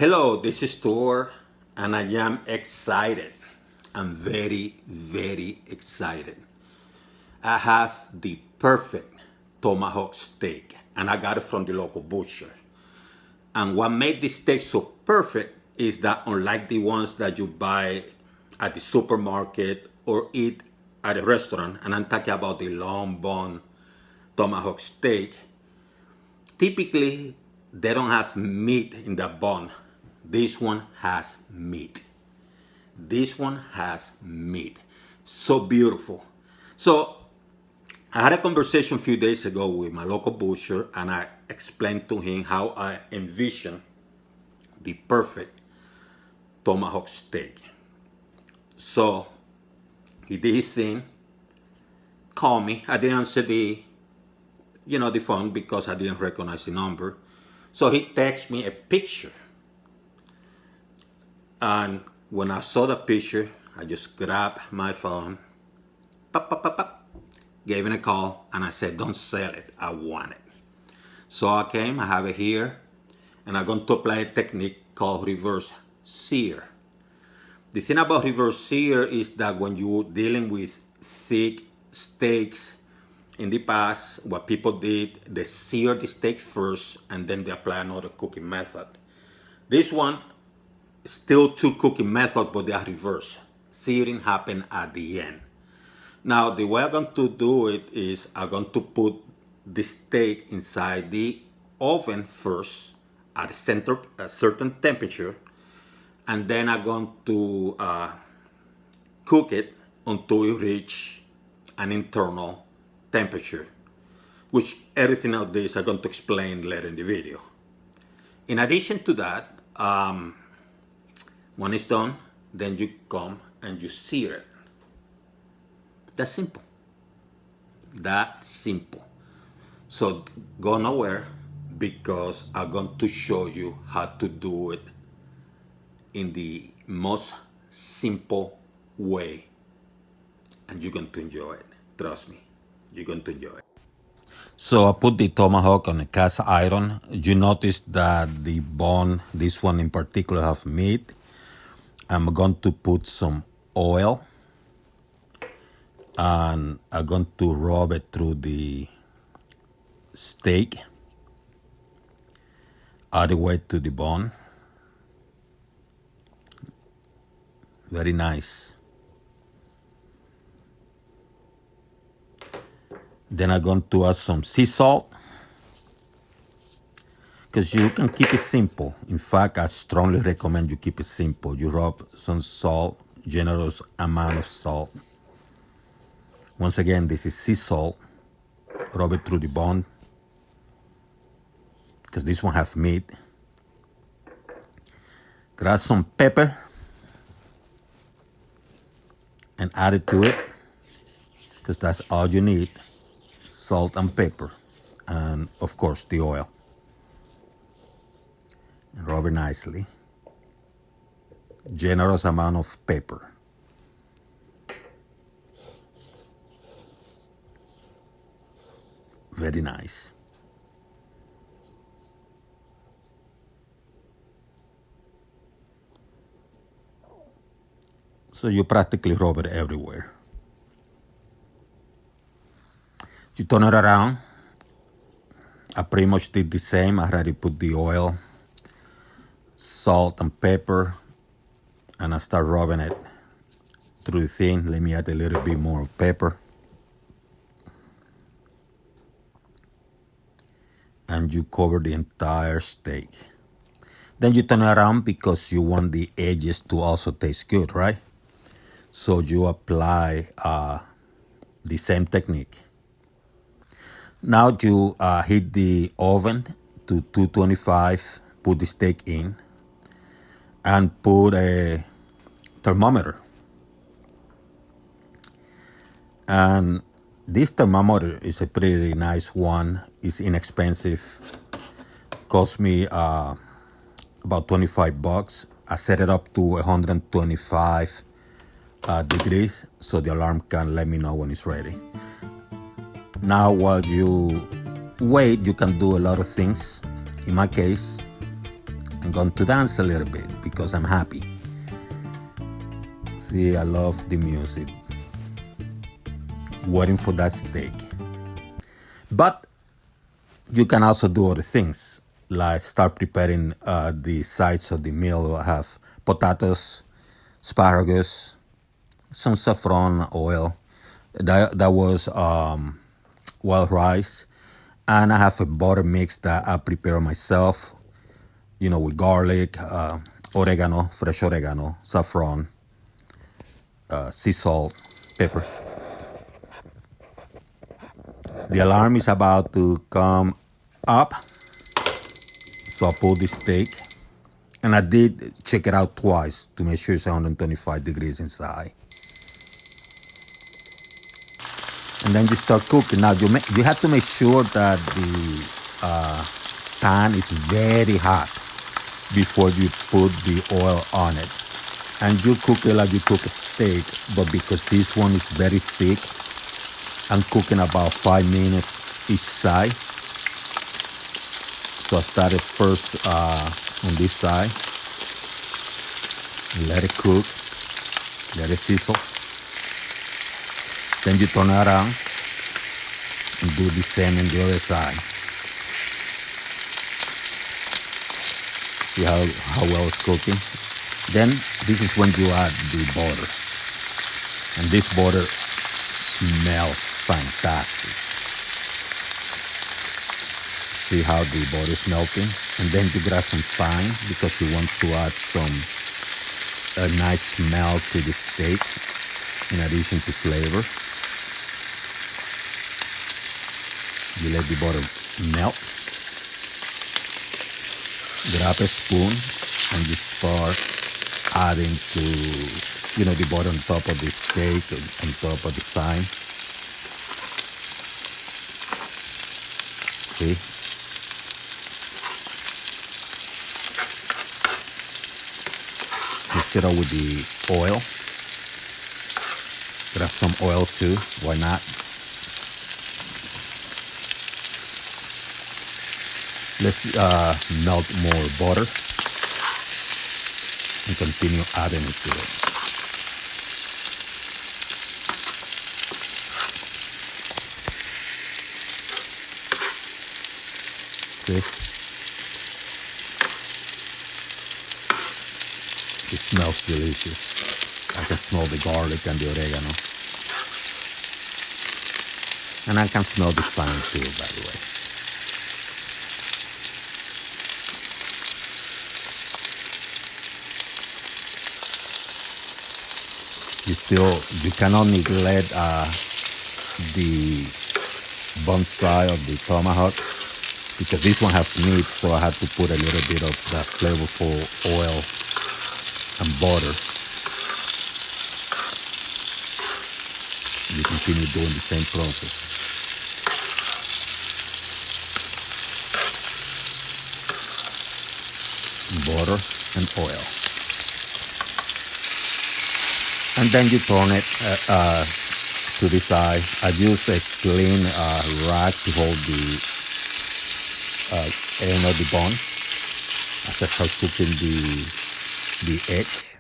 Hello, this is Thor, and I am excited. I'm very excited. I have the perfect tomahawk steak, and I got it from the local butcher. And what made this steak so perfect is that unlike the ones that you buy at the supermarket or eat at a restaurant, and I'm talking about the long bone tomahawk steak, typically they don't have meat in the bone. This one has meat. This one has meat. So beautiful. So I had a conversation a few days ago with my local butcher, and I explained to him how I envision the perfect tomahawk steak. So he did his thing, called me. I didn't answer the phone because I didn't recognize the number. So he texted me a picture. And when I saw the picture, I just grabbed my phone, gave him a call, and I said, don't sell it, I want it. So I came, I have it here, and I'm going to apply a technique called reverse sear. The thing about reverse sear is that when you're dealing with thick steaks, in the past, what people did, they seared the steak first, and then they apply another cooking method. This one, still two cooking methods, but they are reversed. Searing happen at the end. Now, the way I'm going to do it is I'm going to put the steak inside the oven first at a certain temperature, and then I'm going to cook it until it reach an internal temperature, which everything of this I'm going to explain later in the video. In addition to that, when it's done, then you come and you sear it. That's simple. That simple. So go nowhere, because I'm going to show you how to do it in the most simple way, and you're going to enjoy it. Trust me, you're going to enjoy it. So I put the tomahawk on a cast iron. You notice that the bone, this one in particular, have meat. I'm going to put some oil, and I'm going to rub it through the steak all the way to the bone. Very nice. Then I'm going to add some sea salt, because you can keep it simple. In fact, I strongly recommend you keep it simple. You rub some salt, generous amount of salt. Once again, this is sea salt. Rub it through the bone, because this one has meat. Grab some pepper and add it to it, because that's all you need. Salt and pepper, and of course the oil. And rub it nicely. Generous amount of pepper. Very nice. So you practically rub it everywhere. You turn it around. I pretty much did the same. I already put the oil, salt and pepper, and I start rubbing it through the thing. Let me add a little bit more pepper. And you cover the entire steak. Then you turn it around, because you want the edges to also taste good, right? So you apply the same technique. Now you heat the oven to 225, put the steak in, and put a thermometer. And this thermometer is a pretty nice one. It's inexpensive. Cost me about $25. I set it up to 125 degrees, so the alarm can let me know when it's ready. Now, while you wait, you can do a lot of things. In my case, I'm going to dance a little bit because I'm happy. See, I love the music. Waiting for that steak. But you can also do other things, like start preparing the sides of the meal. I have potatoes, asparagus, some saffron oil. That was wild rice. And I have a butter mix that I prepare myself, with garlic, oregano, fresh oregano, saffron, sea salt, pepper. The alarm is about to come up, so I pull the steak. And I did check it out twice to make sure it's 125 degrees inside. And then you start cooking. Now you have to make sure that the pan is very hot before you put the oil on it. And you cook it like you cook a steak, but because this one is very thick, I'm cooking about 5 minutes each side. So I started first on this side. Let it cook, let it sizzle. Then you turn it around and do the same on the other side. See how well it's cooking? Then this is when you add the butter. And this butter smells fantastic. See how the butter is melting? And then you grab some thyme because you want to add a nice smell to the steak in addition to flavor. You let the butter melt. Grab a spoon and you start adding the butter on top of the steak, on top of the thyme. See? Mix it up with the oil. Grab some oil too, why not? Let's melt more butter and continue adding it to it. See? It smells delicious. I can smell the garlic and the oregano. And I can smell the thyme too, by the way. You cannot neglect the bun side of the tomahawk because this one has meat, so I have to put a little bit of that flavorful oil and butter. You continue doing the same process. Butter and oil. And then you turn it to the side. I use a clean rag to hold the end of the bun as I start cooking the edge.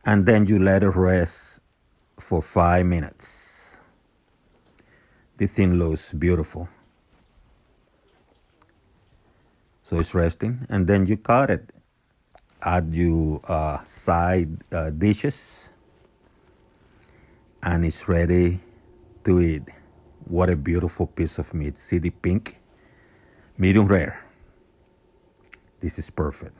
And then you let it rest for 5 minutes. This thing looks beautiful. So it's resting, and then you cut it. Add your side dishes, and it's ready to eat. What a beautiful piece of meat. See the pink? Medium rare. This is perfect.